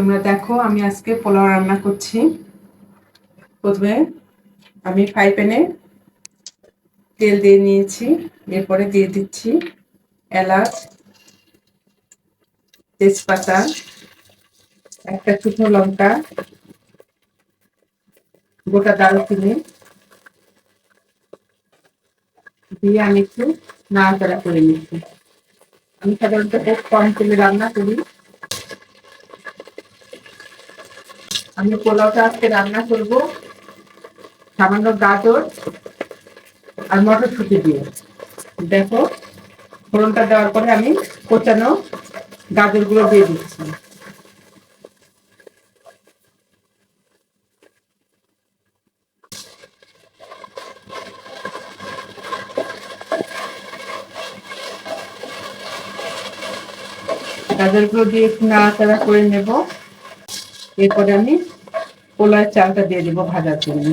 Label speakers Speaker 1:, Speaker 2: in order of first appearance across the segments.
Speaker 1: তোমরা দেখো আমি আজকে পোলাও রান্না করছি। প্রথমে আমি ফ্রাই প্যানে তেল দিয়ে নিয়েছি, এরপরে দিয়ে দিচ্ছি এলাচ, তেজপাতা, একটা শুকনো লঙ্কা, গোটা দারুচিনি দিয়ে আমি একটু নাড়াচাড়া করে নিচ্ছি। আমি সাধারণত খুব কম তেলে রান্না করি। আমি পোলাওটা আজকে রান্না করব সামান্য গাজর আর মটরশুঁটি দিয়ে। দেখো, ফোড়নটা দেওয়ার পরে আমি কোচানো গাজরগুলো দিয়ে দিচ্ছি। গাজরগুলো দিয়ে একটু নাড়াচাড়া করে নেব। এরপরে আমি পোলার চালটা দিয়ে দেবো ভাজার জন্য।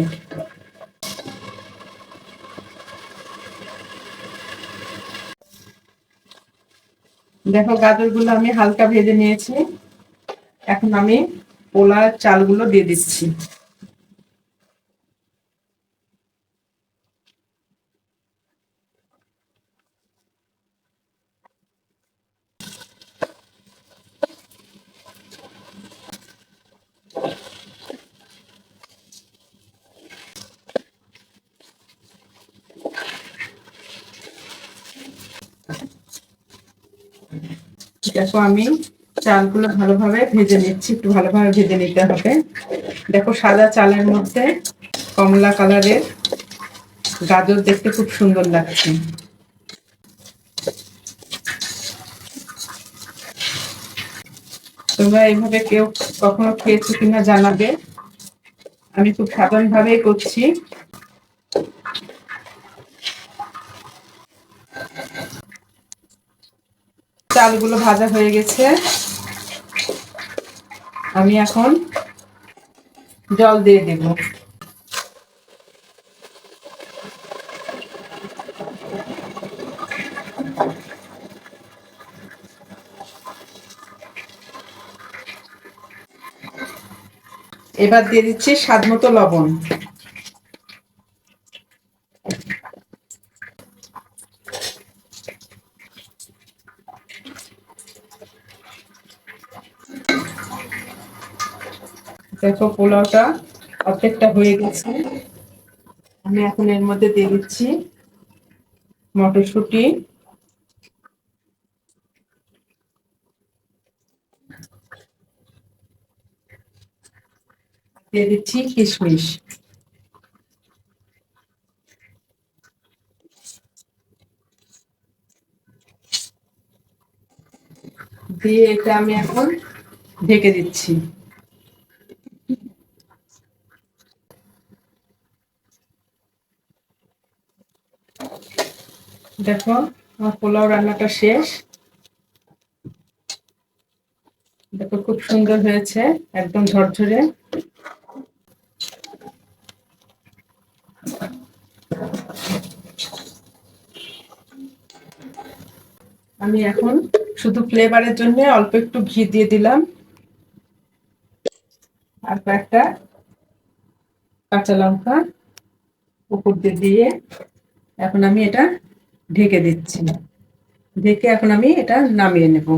Speaker 1: দেখো, গাজরগুলো আমি হালকা ভেজে নিয়েছি। এখন আমি পোলার চালগুলো দিয়ে দিচ্ছি। দেখো, আমি চালগুলো ভালোভাবে ভেজে নিচ্ছি, একটু ভালোভাবে ভেজে নিতে হবে। দেখো, সাদা চালের মধ্যে কমলা কালারের গাজর দেখতে খুব সুন্দর লাগছে। তোমরা এইভাবে কেউ কখনো খেয়েছো কিনা জানাবে। আমি খুব সাধারণ ভাবেই করছি। চালগুলো ভাজা হয়ে গেছে। আমি এখন জল দিয়ে দেব। এবার দিয়ে দিচ্ছি স্বাদ মতো লবণ। দেখো, পোলাওটা অর্ধেকটা হয়ে গেছে। আমি এখন এর মধ্যে দিয়ে দিচ্ছি মটরশুঁটি, দিয়ে দিচ্ছি কিশমিশ, দিয়ে এটা আমি এখন ঢেকে দিচ্ছি। দেখো, আমার পোলাও রান্নাটা শেষ। দেখো, খুব সুন্দর হয়েছে, একদম ঝরঝরে। আমি এখন শুধু ফ্লেভারের জন্য অল্প একটু ঘি দিয়ে দিলাম, আর কয়েকটা কাঁচা লঙ্কা উপর দিয়ে দিয়ে এখন আমি এটা ঢেকে দিচ্ছি। ঢেকে এখন আমি এটা নামিয়ে নেব।